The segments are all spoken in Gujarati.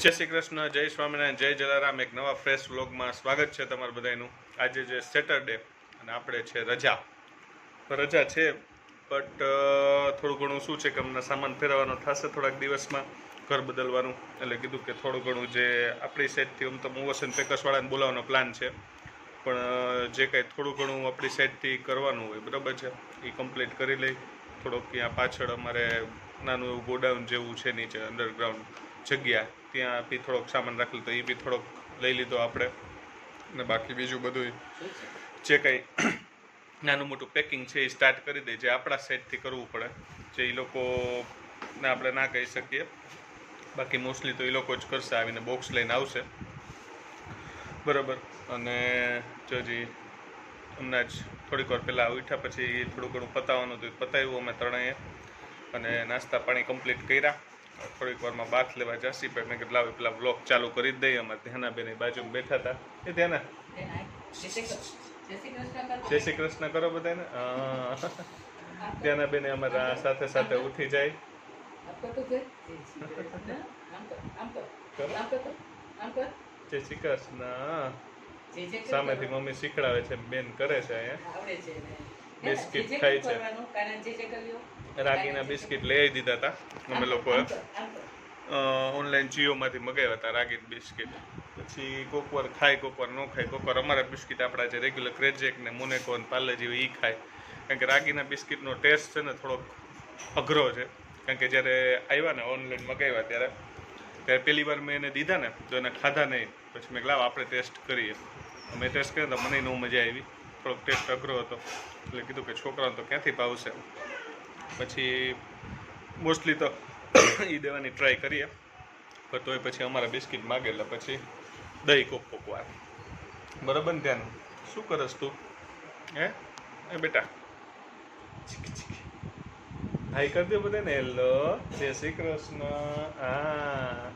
જય શ્રી કૃષ્ણ, જય સ્વામિનારાયણ, જય જલારામ. એક નવા ફ્રેશ વ્લોગમાં સ્વાગત છે તમારું બધાનું. આજે જે સેટરડે અને આપણે છે રજા છે બટ થોડું ઘણું શું છે કે અમને સામાન ફેરવવાનો થશે થોડાક દિવસમાં, ઘર બદલવાનું. એટલે કીધું કે થોડું ઘણું જે આપણી સાઈડથી આમ તો મૂવર્સ એન્ડ પેકર્સવાળાને બોલાવવાનો પ્લાન છે, પણ જે કાંઈ થોડું ઘણું આપણી સાઈડથી કરવાનું હોય બરાબર છે એ કમ્પ્લીટ કરી લઈ. થોડોક ત્યાં પાછળ અમારે નાનું એવું ગોડાઉન જેવું છે નીચે અંડરગ્રાઉન્ડ જગ્યા, ત્યાં બી થોડોક સામાન રાખેલો તો એ બી થોડોક લઈ લીધો આપણે. ને બાકી બીજું બધું જે કંઈ નાનું મોટું પેકિંગ છે એ સ્ટાર્ટ કરી દે, જે આપણા સાઈડથી કરવું પડે, જે એ લોકોને આપણે ના કહી શકીએ. બાકી મોસ્ટલી તો એ લોકો જ કરશે, આવીને બોક્સ લઈને આવશે બરાબર. અને જોજી હમણાં જ થોડીક વાર પહેલાં ઉઠ્યા પછી થોડું ઘણું પતાવવાનું હતું, પતાવ્યું અમે ત્રણેય. અને નાસ્તા પાણી કમ્પ્લીટ કર્યા. થોડીક વારમાં બાથ લેવા જશી, પણ મેં કેટલા પેલા વ્લોગ ચાલુ કરી જ દઈએ. અમારે ધ્યાનાબેન બાજુમાં બેઠા હતા. એ ધ્યાના જય શ્રી કૃષ્ણ કરો બધાને. ધ્યાનાબેન અમારા સાથે સાથે ઉઠી જાય. જય શ્રી કૃષ્ણ. સામેથી મમ્મી શીખડાવે છે, બેન કરે છે. અહીંયા બિસ્કિટ ખાય છે. રાગીના બિસ્કિટ લઈ દીધા હતા અમે લોકોએ, ઓનલાઈન જીઓમાંથી મગાવ્યા હતા રાગી બિસ્કિટ. પછી કોકવાર ખાય, કોકવાર ન ખાય. કોકવાર અમારા બિસ્કિટ આપણા જે રેગ્યુલર ક્રેજેક ને મોનેકો ને પાર્લે-જી એ ખાય. કારણ કે રાગીના બિસ્કિટનો ટેસ્ટ છે ને થોડોક અઘરો છે. કારણ કે જ્યારે આવ્યા ને ઓનલાઈન મગાવ્યા ત્યારે પહેલી વાર મેં એને દીધા ને તો એને ખાધા નહીં. પછી મેં લાવ આપણે ટેસ્ટ કરીએ. મેં ટેસ્ટ કર્યો તો મને ન મજા આવી, થોડોક ટેસ્ટ અઘરો હતો. એટલે કીધું કે છોકરાઓને તો ક્યાંથી ભાવશે. પછી મોસ્ટલી તો એ દેવાની ટ્રાય કરીએ, પણ તોય પછી અમારા બિસ્કિટ માગે એટલે પછી દહીં કોક વાર બરાબર ને. ધ્યાન શું કરસ તું? હે બેટા હાઈ કરી દે બધાને. હેલો, જય શ્રી કૃષ્ણ. હા,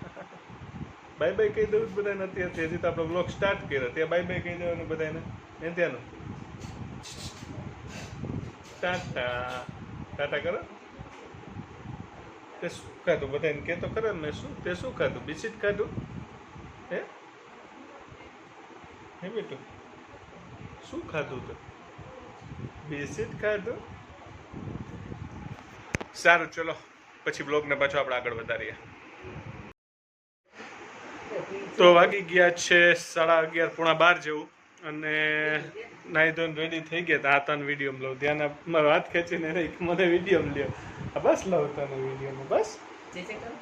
બાય બાય કહી દઉં બધાને. અત્યારથી હજી તો આપણો બ્લોગ સ્ટાર્ટ કર્યો, ત્યાં બાય બાય કહી દેવાનું બધાને. એ ત્યાંનું ટાટા ટાટા કરો. તે શું ખાધું બધાને કહેતો ખરા મેં શું? તે શું ખાધું? બિસ્કિટ ખાધું? હે હે બેટું શું ખાધું? તો બિસ્કિટ ખાધું. સારું, ચલો પછી બ્લોગને પાછો આપણે આગળ વધારીએ. તો વાગી ગયા છે 11:30 પોણા 12 જેવું, અને નાહી ધોઈને રેડી થઈ ગયા હતા. હાથાનો વિડીયો લઉં, ધ્યાન મારો હાથ ખેંચીને મને વિડીયો લ્યો. બસ લઉં તને વિડીયોમાં, બસ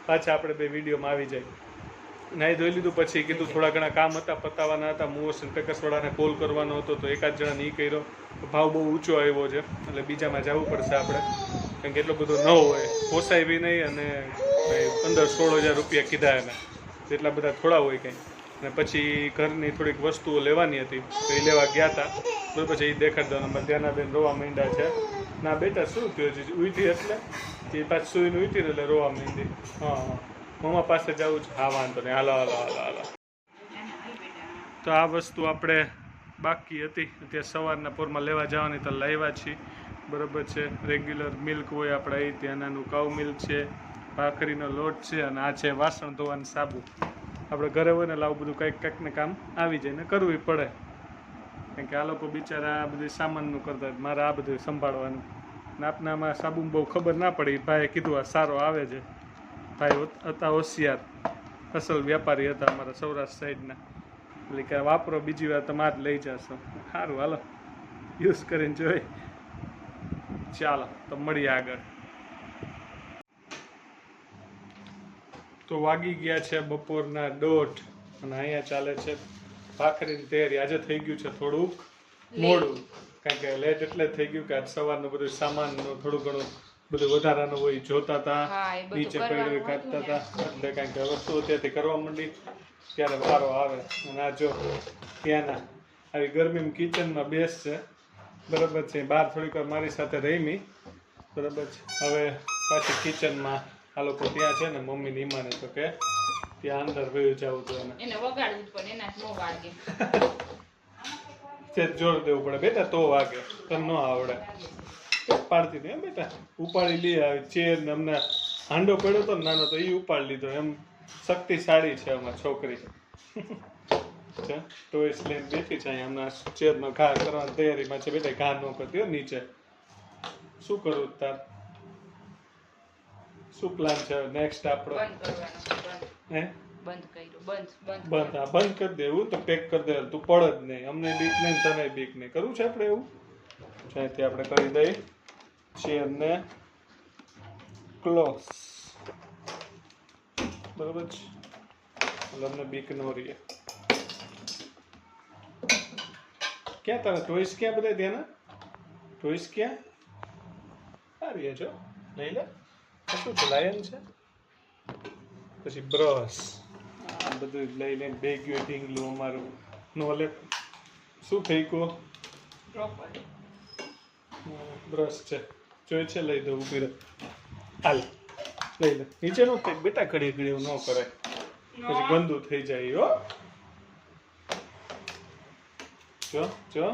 પાછા આપણે બે વિડીયોમાં આવી જાય. નાહી ધોઈ લીધું પછી કીધું થોડા ઘણા કામ હતા, પતાવવાના હતા. મૂવર્સ એન્ડ પેકર્સવાળાને કોલ કરવાનો હતો, તો એકાદ જણાને એ કર્યો. ભાવ બહુ ઊંચો આવ્યો છે એટલે બીજામાં જવું પડશે આપણે, કારણ કે એટલો બધો ન હોય, પોસાય બી નહીં. અને 15-16 હજાર રૂપિયા કીધા એને, એટલા બધા થોડા હોય કંઈ. અને પછી ઘરની થોડીક વસ્તુઓ લેવાની હતી તો એ લેવા ગયા હતા. બરાબર છે, એ દેખાડી દો. અમારે ધ્યાનાબેન રોવા માંડ્યા છે. ના બેટા શું થયું છે? ઉઠી એટલે એ પાછી સુઈને ઉઠી એટલે રોવા માંડી. હા, મમ્મા પાસે જવું છે. હા વાંધો નહીં, હાલો હાલો હાલો હાલો. તો આ વસ્તુ આપણે બાકી હતી અત્યારે સવારના પોરમાં લેવા જવાની, તો લાવ્યા છીએ. બરાબર છે, રેગ્યુલર મિલ્ક હોય આપણે એ, ત્યાં નાનું કાઉ મિલ્ક છે, ભાખરીનો લોટ છે, અને આ છે વાસણ ધોવાનું સાબુ. આપણે ઘરે હોય ને એટલે આવું બધું કંઈક ને કામ આવી જાય ને કરવું પડે, કારણ કે આ લોકો બિચારા આ બધું સામાનનું કરતા, મારે આ બધું સંભાળવાનું. ને આપને આમાં સાબુમાં બહુ ખબર ના પડી. ભાઈએ કીધું આ સારો આવે છે. ભાઈ હતા હોશિયાર, અસલ વેપારી હતા અમારા સૌરાષ્ટ્ર સાઈડના. એટલે કે વાપરો, બીજી વાર તમે આ જ લઈ જશો. સારું, હાલો યુઝ કરીને જોઈ. ચાલો તો મળીએ આગળ. તો વાગી ગયા છે બપોરના 1:30, અને અહીંયા ચાલે છે ભાખરીની તૈયારી. આજે થઈ ગયું છે થોડુંક મોડું, કારણ કે લેટ એટલે થઈ ગયું કે આજ સવારનું બધું સામાનનું થોડું ઘણું બધું વધારાનું હોય, જોતા હતા, નીચે પડ્યું કાઢતા હતા. એટલે કારણ કે વસ્તુ ત્યાંથી કરવા માંડી ત્યારે વારો આવે. અને આ જો ત્યાંના આવી ગરમીમાં કિચનમાં બેસશે. બરાબર છે, બહાર થોડીક વાર મારી સાથે રમી. બરાબર છે, હવે પાછી કિચનમાં આ લોકો ત્યાં છે ને મમ્મી ની ઈમાને, તો કે ત્યાં અંદર વયું જવું તો એને વગાડવું જ પડે, એના નો વાગે. તે જોર દેવું પડે બેટા તો વાગે, તને ન આવડે. પાડતી નહીં બેટા, ઉપાડી લઈ આવી ચેર ને. અમને હાંડો પડ્યો તો નાનો, તો એ ઉપાડી લીધો. એમ શક્તિશાળી છે અમારી છોકરી. ટોયસ લઈને બેઠી છે અહીંયા. હમણાં ચેરમાં ઘા કરવાની તૈયારીમાં છે. બેટા ઘા ન કરતી હો નીચે. શું કરું તાર? શું પ્લાન છે નેક્સ્ટ આપણો? હે બંધ કરી દેવું તો પેક કરી દે. તું પડ જ નહીં. અમને બીક નહીં, તને બીક નહીં. કરવું છે આપણે એવું? ત્યાંથી આપણે કરી દઈએ ચેરને ક્લોઝ. બરોબર છે, એટલે અમને બીક ન રહીએ. ક્યાં તારા ટોયસ ક્યાં બધા ધ્યાન? ટોયસ ક્યાં? આ રહ્યા છો, લઈ લે. શું છે? લાયન છે. પછી બ્રશ બધું લઈ લઈને બે ગયું ઢીંગલું અમારું. નો લે શું થઈ ગયું? બ્રશ છે, જોઈ છે, લઈ દઉં. ઉભી રહે, હાલ લઈ લે. નીચે નો ફેંક બેટા, ઘડી ઘડી ન કરાય, પછી ગંદુ થઈ જાય. હો જો જો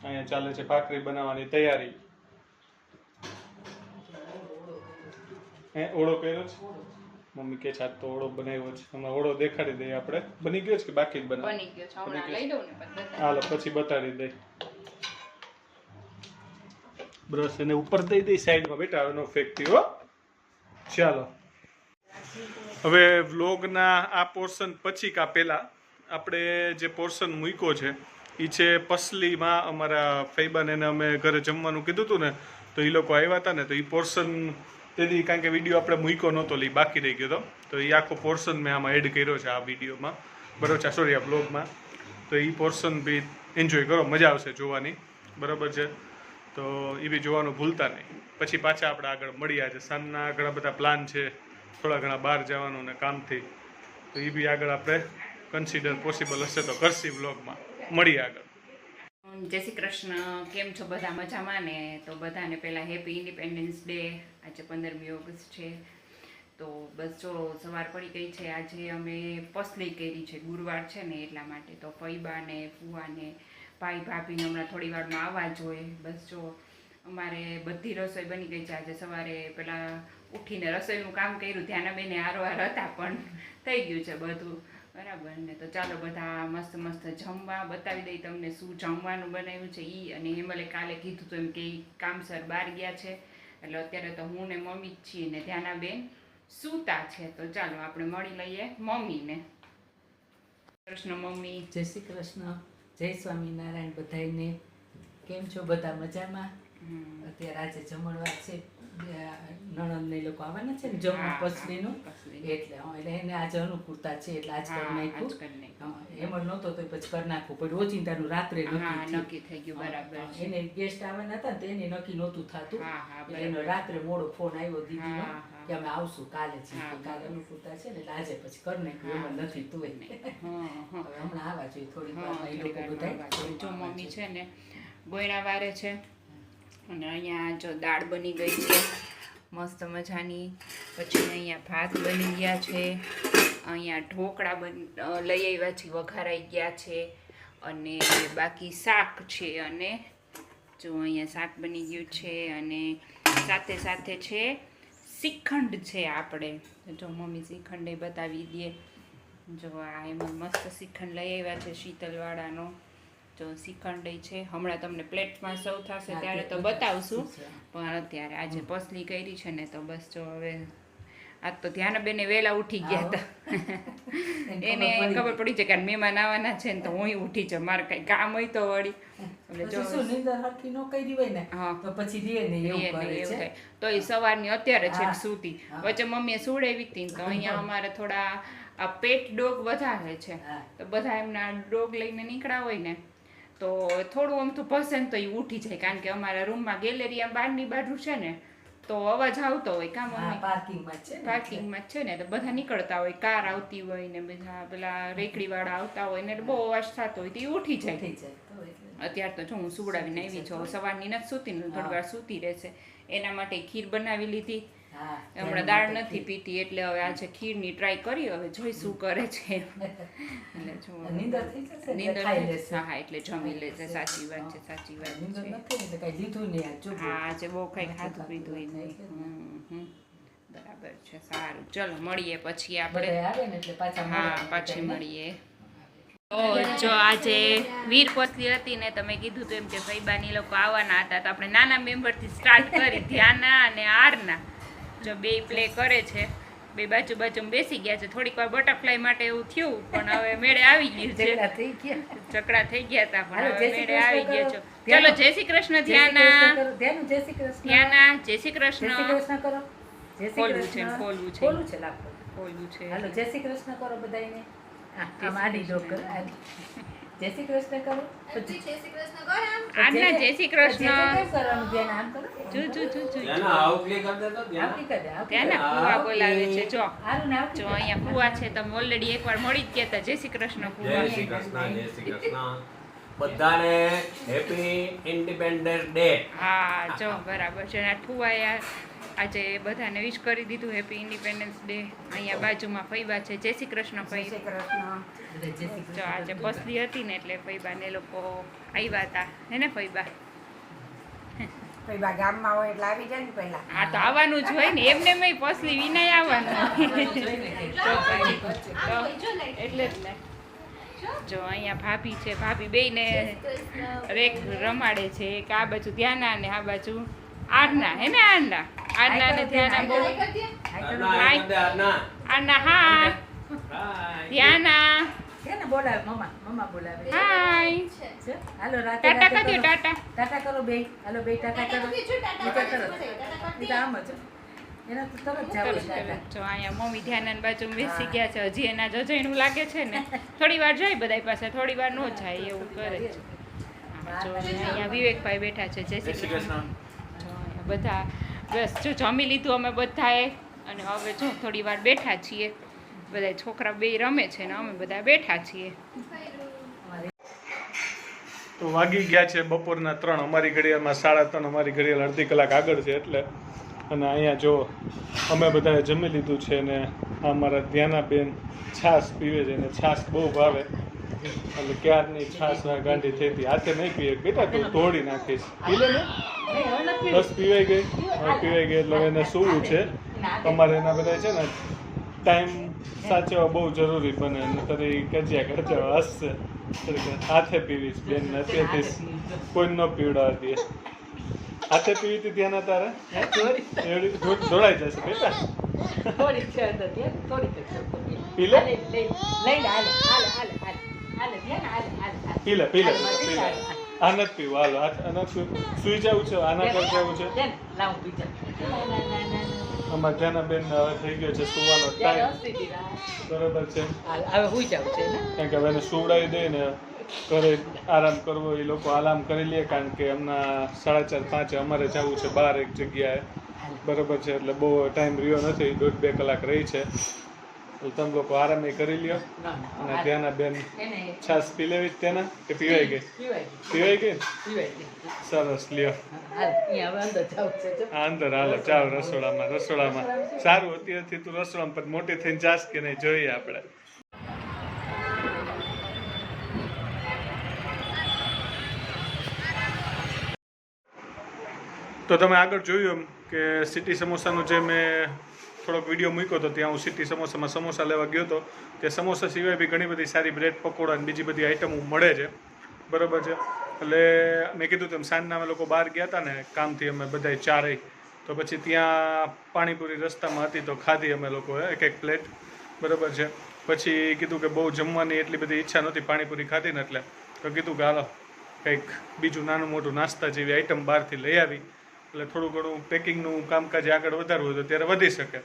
અહીંયા ચાલે છે ભાખરી બનાવવાની તૈયારી. હે ઓળો કર્યો છે? મમ્મી કે છે તો ઓળો બનાવ્યો છે. હમણાં ઓળો દેખાડી દઈએ આપણે. બની ગયો છે કે બાકી જ બનાવ? બની ગયો છે, હમણાં લઈ દઉં ને પછી. હાલો પછી બતાડી દઈ. બ્રશ એને ઉપર દઈ દઈ સાઈડમાં બેટા, હવે નો ફેંકતી હો. ચાલો હવે વ્લોગના આ પોર્શન પછી કા પહેલા આપણે જે પોર્શન મૂક્યો છે એ છે પસલીમાં. અમારા ફૈબાને એને અમે ઘરે જમવાનું કીધું હતું ને, તો એ લોકો આવ્યા હતા ને, તો એ પોર્શન તેથી કારણ કે વિડીયો આપણે મૂક્યો નહોતો, લી બાકી રહી ગયો હતો, તો એ આખો પોર્શન મેં આમાં એડ કર્યો છે આ વિડીયોમાં. બરાબર છે, સોરી આ બ્લોગમાં. તો એ પોર્શન બી એન્જોય કરો, મજા આવશે જોવાની. બરાબર છે, તો એ બી જોવાનું ભૂલતા નહીં. પછી પાછા આપણે આગળ મળ્યા છે. સાંજના ઘણા બધા પ્લાન છે, થોડા ઘણા બહાર જવાનું ને કામથી, તો એ બી આગળ આપણે કન્સિડર પોસિબલ હશે તો કરશી વ્લોગમાં. મળીએ આગળ. જય શ્રી કૃષ્ણ. કેમ છો બધા? મજામાં ને? તો બધાને પહેલાં હેપી ઇન્ડિપેન્ડન્સ ડે. આજે 15મી ઓગસ્ટ છે. તો બસ જો સવાર પડી ગઈ છે. આજે અમે પસલી કરી છે, ગુરુવાર છે ને એટલા માટે. તો ફઈબાને, ફુવાને, ભાઈ ભાભીને હમણાં થોડી વારમાં આવવા જોઈએ. બસ જો અમારે બધી રસોઈ બની ગઈ છે. આજે સવારે પેલા ઉઠીને રસોઈનું કામ કર્યું, ધ્યાના બેને હારવાર હતા પણ થઈ ગયું છે બધું. બરાબર ને? તો ચાલો બધા મસ્ત મસ્ત જમવા બતાવી દઈ તમને શું જમવાનું બનાવ્યું છે ઈ. અને હેમલે કાલે કીધું તો એમ કે કામસર બહાર ગયા છે, એટલે અત્યારે તો હું ને મમ્મી જ છીએ ને ધ્યાનાબેન સૂતા છે. તો ચાલો આપણે મળી લઈએ મમ્મીને. કૃષ્ણ મમ્મી. જય શ્રી કૃષ્ણ, જય સ્વામિનારાયણ બધાને. કેમ છો બધા? મજામાં? અત્યારે આજે જમણવાર છે, નણંદ ને લોકો આવવાના છે ને જમવા પસલીનું, એટલે એને આજે અનુકૂળતા છે એટલે આજ કરી નાખ્યું. એમ નહોતો તો પછી કરી નાખવું પડ્યું. ઓચિંતાનું રાત્રે નક્કી થઈ ગયું. બરાબર. એને ગેસ્ટ આવવાના હતા ને તો એને નક્કી નહોતું થતું, એનો રાત્રે મોડો ફોન આવ્યો દીદીનો કે અમે આવશું કાલે છે, કાલે અનુકૂળતા છે ને એટલે આજે પછી કરી નાખ્યું. એમાં નથી તું હમણાં આવવા જોઈએ થોડી વાર. એ લોકો બધા જો મમ્મી છે ને ગોયણા વારે છે, અને અહીંયા જો દાળ બની ગઈ છે મસ્ત મજાની. પછી અહીંયા ભાત બની ગયા છે, અહીંયા ઢોકળા લઈ આવ્યા છે, વઘારાઈ ગયા છે, અને બાકી શાક છે. અને જો અહીંયા શાક બની ગયું છે, અને સાથે સાથે છે શ્રીખંડ છે. આપણે જો મમ્મી શ્રીખંડ એ બતાવી દે. જો આ એમાં મસ્ત શ્રીખંડ લઈ આવ્યા છે શીતલવાળાનો. જો શ્રીખંડ છે, હમણાં તમને પ્લેટમાં સર્વ થશે ત્યારે તો બતાવશું, પણ અત્યારે આજે પસલી કરી છે ને તો બસ જો હવે આજ તો ધ્યાનાબેને વહેલા ઉઠી ગયા હતા. એને ખબર પડી છે કે મહેમાન આવવાના છે ને તો હું ઉઠી જાઉં, મારે કઈ કામ હોય તો વળી. એટલે જો નીંદર હરખી ન કરી હોય ને તો પછી દે ને એવું કરે. તો એ સવારની અત્યારે છે સૂતી. વચ્ચે મમ્મીએ સુડાવી હતી તો અહીંયા અમારે થોડા આ પેટ ડોગ વધારે છે, તો બધા એમના ડોગ લઈને નીકળ્યા હોય ને તો થોડું આમ તો પસંદ તો એ ઉઠી જાય, કારણ કે અમારા રૂમમાં ગેલેરી બહારની બાજુ છે ને તો અવાજ આવતો હોય. કામ પાર્કિંગમાં છે ને તો બધા નીકળતા હોય, કાર આવતી હોય ને બધા પેલા રેકડી વાળા આવતા હોય ને બહુ અવાજ થતો હોય તો એ ઉઠી જાય. અત્યારે તો જો હું સુવડાવીને આવી છું, સવારની નથી સૂતી ને થોડી વાર સૂતી રહેશે એના માટે ખીર બનાવી લીધી. હમણાં દાળ નથી પીતી એટલે હવે આજે ખીરની ટ્રાય કરી, હવે જોઈ શું કરે છે. એટલે જો નીંદર હા એટલે જમી લેશે. સાચી વાત છે, સાચી વાત છે. હા આજે બહુ કઈ ખાધું પીધું નહીં. બરાબર બરાબર છે, સારું. ચલો મળીએ પછી આપણે. બધા આવે ને એટલે પાછા હા, મળે. પાછી મળીએ. તો જો આજે વીર પસલી હતી ને, તમે કીધું તો એમ કે ભાઈબાની લોકો આવવાના હતા, તો આપણે નાના મેમ્બરથી સ્ટાર્ટ કરી. ધ્યાના અને આરના જો બે પ્લે કરે છે, બે બાજુ બાજુ બેસી ગયા છે. થોડીક વાર બટરફ્લાય માટે એવું થયું, પણ હવે મેળે આવી ગયું છે. ઝઘડા થઈ ગયા. ચકડા થઈ ગયા હતા, પણ હાલો, હવે જય શ્રી મેળે આવી કૃષ્ણ ગયા છો. કરો. ચલો જય શ્રી કૃષ્ણ જય શ્રી ધ્યાના. કૃષ્ણ કરો. ધ્યાનું જય શ્રી કૃષ્ણ. ધ્યાના જય શ્રી જય શ્રી કૃષ્ણ. કૃષ્ણ કરો. જય શ્રી ખોલવું છે, કૃષ્ણ. ખોલવું છે. ખોલવું છે લાવો. ખોલવું છે. હાલો જય શ્રી કૃષ્ણ કરો બધાયને. જય આમ શ્રી આડી ડોક કરો. કૃષ્ણ. આડી. જય શ્રી કૃષ્ણ કરો. પછી આજના જય શ્રી કૃષ્ણ. જય શ્રી કૃષ્ણ કરવાનું. ધ્યાન આમ કરો. જો જો જો જો ધ્યાના આવકલી કરી દેતો ધ્યાના. આવતી કરી દે, આવતી ધ્યાના કરી દે. ફુવા બોલાવે છે. જો હારું ને આવતી જો કરી દે. અહીંયા ફુવા છે, તમે ઓલરેડી એકવાર મળી જ ગયા હતા. જય શ્રી કૃષ્ણ જય ફુવા. શ્રી કૃષ્ણ, જય શ્રી કૃષ્ણ. બધાને હેપી ઇન્ડિપેન્ડન્સ ડે. હા જો બરાબર છે. અને ફુવાએ આજે બધાને વિશ કરી દીધું હેપી ઇન્ડિપેન્ડન્સ ડે. અહીંયા બાજુમાં ફૈબા છે. જય શ્રી કૃષ્ણ ફઈ. બધા જય શ્રી કૃષ્ણ જો આજે કરજો. પસલી હતી ને, એટલે ફૈબાને લોકો આવ્યા હતા. હે ને ફૈબા? ભાઈ ગામમાં હોય એટલે આવી જાય ને પહેલા. હા તો આવવાનું જ હોય ને, એમને મેં પસલી વિનાય આવવાનું. જોઈને કે તો એટલે જ ને. જો અહીંયા ભાભી છે, ભાભી બેયને રેક રમાડે છે. એક આ બાજુ ધ્યાના ને આ બાજુ આરના. હે ને આરના? આરના ને ધ્યાના બહુ. અરના, એક દે અરના. આરના હા. હાય. ધ્યાના છે ને બોલાવે મમ્મા. મમ્મા બોલાવે. હાય. છે? હાલો રાતે ટાટા રાતે કરી દો, કરો. ટાટા. ટાટા કરો બે. હાલો બે ટાટા કરો. બીજા કરો. ઈ તો આમ જ. એના તો તરત જાવ ટાટા. જો અહીંયા મમ્મી ધ્યાના બાજુ બેસી ગયા છે. હજી એના જજયનું લાગે છે ને. થોડી વાર જાય બધાય પાસે, થોડી વાર નો જાય, એવું કરે છે. જો અહીંયા વિવેકભાઈ બેઠા છે. જય શ્રી કૃષ્ણ. જો અહીંયા બધા બસ જો જમી લીધું અમે બધાએ, અને હવે જો થોડી વાર બેઠા છીએ. બધા છોકરા બે રમે છે ને અમે બધા બેઠા છીએ. તો વાગી ગયા છે બપોરના 3. અમારી ઘડિયાળમાં 3:30, અમારી ઘડિયાળ અડધી કલાક આગળ છે એટલે. અને અહીંયા જો અમે બધાએ જમી લીધું છે ને આ અમારા ધ્યાનાબેન છાશ પીવે છે, ને છાશ બહુ ભાવે. એટલે ક્યારની છાશ ગાંડી થઈ હતી. હાથે નહીં પીએ બેટા, તું તોડી નાખીશ. પી લે ને. બસ પીવાઈ ગઈ. હવે પીવાઈ ગઈ એટલે હવે એને સૂવું છે. અમારે એના બધા છે ને ટાઈમ સાચવવા બહુ જરૂરી બને. નહીંતર એ કજ્યા કજ્યા હસશે. એટલે હાથે પીવીશ બેન ને અત્યારથી કોઈ ન પીવડાવવા દે. હાથે પીવી હતી ત્યાં તારે એવડી દોડાઈ જશે બેટા. થોડી છે અંદર ત્યાં, થોડી છે. પી લે. લઈને હાલે હાલે હાલે હાલે હાલે ધ્યાન હાલે હાલે હાલે. પી લે પી લે હાલે, પી લે. હાલે. આ નથી પીવું. હાલો આ નથી પીવું. સુઈ જવું છે. આના પર જવું છે. ધ્યાન, લાવું બીજા. ના, ના, ના, ના, ના. અમારા ધ્યાનાબેન હવે થઈ ગયો છે સુવાનો ત્યારે ટાઈમ. હસતી હતી ના. બરોબર છે. હાલ, હવે હુઈ જાવ છે ને. કારણ કે હવે એને સુવડાવી દે ને ઘરે આરામ કરવો, એ લોકો આરામ કરી લે. કારણ કે હમણાં 4:30 5 અમારે જવું છે બહાર એક જગ્યાએ. બરોબર છે. એટલે બહુ ટાઈમ રહ્યો નથી. 1.5-2 કલાક રહી છે. એટલે તમે લોકો આરામ કરી લ્યો. ના, અને હાલ. ધ્યાનાબેન એને છાશ પી લેવી જ તેના કે પીવાઈ ગઈ? પીવાય ગઈ. પીવાઈ ગઈ ને? પીવાય ગઈ. સરસ લ્યો. હાલ, અહીંયા હવે અંદર જાવ છે જો. આ અંદર હાલો ચાવ રસોડામાં. સારું અત્યારથી તું રસોડામાં પણ મોટી થઈને જાશ કે નહીં જોઈએ આપણે. તો તમે આગળ જોયું એમ કે સિટી સમોસાનો જે મેં થોડોક વિડીયો મૂક્યો હતો, ત્યાં હું સિટી સમોસામાં સમોસા લેવા ગયો હતો. તે સમોસા સિવાય બી ઘણી બધી સારી બ્રેડ પકોડા અને બીજી બધી આઈટમો મળે છે. બરાબર છે. એટલે મેં કીધું તેમ સાંજના અમે લોકો બહાર ગયા હતા ને કામથી, અમે બધાય ચારેય. તો પછી ત્યાં પાણીપુરી રસ્તામાં હતી તો ખાધી અમે લોકોએ એક પ્લેટ. બરાબર છે. પછી કીધું કે બહુ જમવાની એટલી બધી ઈચ્છા નહોતી પાણીપુરી ખાધી ને, એટલે તો કીધું કે હાલો કંઈક બીજું નાનું મોટું નાસ્તા જેવી આઈટમ બહારથી લઈ આવી. એટલે થોડું ઘણું પેકિંગનું કામકાજ આગળ વધારવું હોય તો ત્યારે વધી શકે.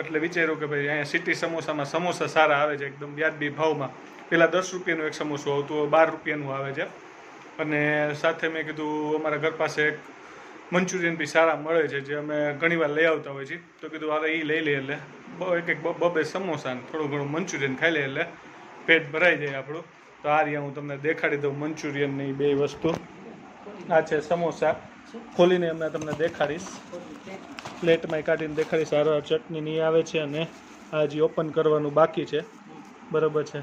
એટલે વિચાર્યું કે ભાઈ અહીંયા સિટી સમોસામાં સમોસા સારા આવે છે એકદમ વ્યાજબી ભાવમાં. પહેલાં 10 રૂપિયાનું એક સમોસું આવતું, હવે 12 રૂપિયાનું આવે છે. અને સાથે મેં કીધું અમારા ઘર પાસે એક મંચુરિયન બી સારા મળે છે, જે અમે ઘણીવાર લઈ આવતા હોઈએ છીએ. તો કીધું હાલે એ લઈ લઈએ. એટલે એક બબે સમોસા ને થોડું ઘણું મંચુરિયન ખાઈ લઈએ એટલે પેટ ભરાઈ જાય આપણું. તો આ રહ્યા હું તમને દેખાડી દઉં મંચુરિયનની બે વસ્તુ. આ છે સમોસા. ખોલીને હમણાં તમને દેખાડીશ. પ્લેટમાં કાઢીને દેખાડીશ. સારા ચટણીની આવે છે અને આ હજી ઓપન કરવાનું બાકી છે. બરાબર છે.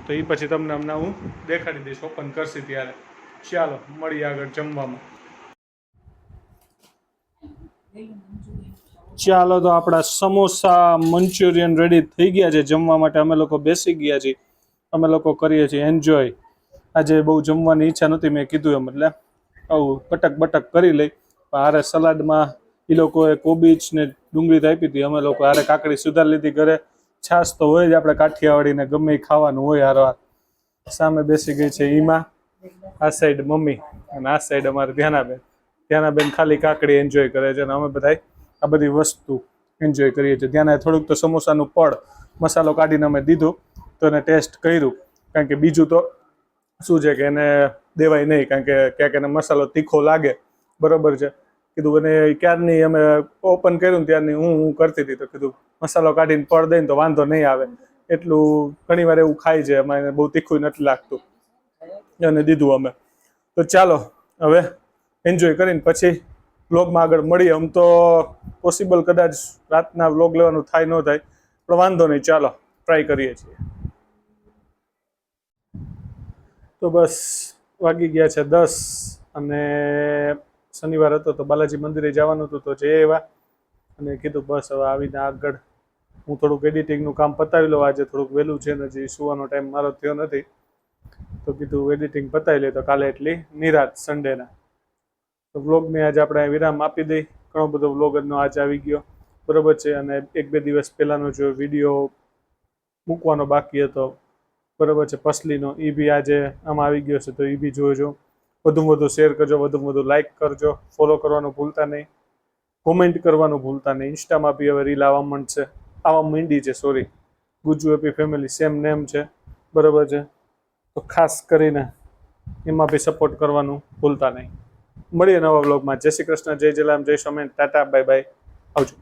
તો એ પછી તમને હમણાં હું દેખાડી દઈશ ઓપન કરશે ત્યારે. ચાલો મળીએ આગળ જમવામાં. ચાલો તો આપણા સમોસા મંચુરિયન રેડી થઈ ગયા છે. જમવા માટે અમે લોકો બેસી ગયા છીએ. અમે લોકો કરીએ છીએ એન્જોય. આજે બહુ જમવાની ઈચ્છા નહોતી, મેં કીધું એમ, એટલે આવું બટક બટક કરી લઈ. હારે સલાડમાં એ લોકોએ કોબીજ ને ડુંગળી આપી હતી, અમે લોકો હારે કાકડી સુધારી લીધી ઘરે. છાશ તો હોય જ આપણે કાઠિયાવાડીને, ગમે એ ખાવાનું હોય હારવાર. સામે બેસી ગઈ છે ઈમા, આ સાઈડ મમ્મી, અને આ સાઈડ અમારે ધ્યાનાબેન. ધ્યાનાબેન ખાલી કાકડી એન્જોય કરે છે અને અમે બધા આ બધી વસ્તુ એન્જોય કરીએ છીએ. ધ્યાને થોડુંક તો સમોસાનું પડ મસાલો કાઢીને અમે દીધું, તો એને ટેસ્ટ કર્યું. કારણ કે બીજું તો શું છે કે એને દેવાય નહીં, કારણ કે ક્યાંક એને મસાલો તીખો લાગે. બરોબર છે. કીધું અને ક્યારની અમે ઓપન કર્યું ને ત્યારની હું કરતી હતી, તો કીધું મસાલો કાઢીને પડ દઈને તો વાંધો નહીં આવે. એટલું ઘણીવાર એવું ખાય છે, અમારે બહુ તીખું નથી લાગતું, અને દીધું અમે. તો ચાલો હવે એન્જોય કરીને પછી વ્લોગમાં આગળ મળીએ. આમ તો પોસિબલ કદાચ રાતના વ્લોગ લેવાનું થાય ન થાય, પણ વાંધો નહીં, ચાલો ટ્રાય કરીએ છીએ. તો બસ વાગી ગયા છે 10, અને શનિવાર હતો તો બાલાજી મંદિરે જવાનું હતું, તો જઈ આવ્યા. અને કીધું બસ હવે આવીને આગળ હું થોડુંક એડિટિંગનું કામ પતાવી લઉં. આજે થોડુંક વહેલું છે ને, હજી સુવાનો ટાઈમ મારો થયો નથી, તો કીધું એડિટિંગ પતાવી લે તો કાલે એટલી નિરાત સન્ડેના. તો વ્લોગને આજે આપણે વિરામ આપી દઈ. ઘણો બધો વ્લોગનો આજે આવી ગયો, બરોબર છે. અને 1-2 દિવસ પહેલાંનો જો વિડીયો મૂકવાનો બાકી હતો, બરોબર છે, પસલીનો, એ બી આજે આમાં આવી ગયો છે, તો એ બી જોજો. વધુમાં વધુ શેર કરજો, વધુમાં વધુ લાઇક કરજો, ફોલો કરવાનું ભૂલતા નહીં, કોમેન્ટ કરવાનું ભૂલતા નહીં. ઇન્સ્ટામાં બી હવે રીલ આવવા માંડી છે, sorry, Gujju happy family same name છે, બરોબર છે. તો ખાસ કરીને એમાં બી સપોર્ટ કરવાનું ભૂલતા નહીં. મળીએ નવા વ્લોગમાં. જય શ્રી કૃષ્ણ, જય જલારામ, જય સ્વામિનારાયણ, ટાટા, બાય બાય, આવજો.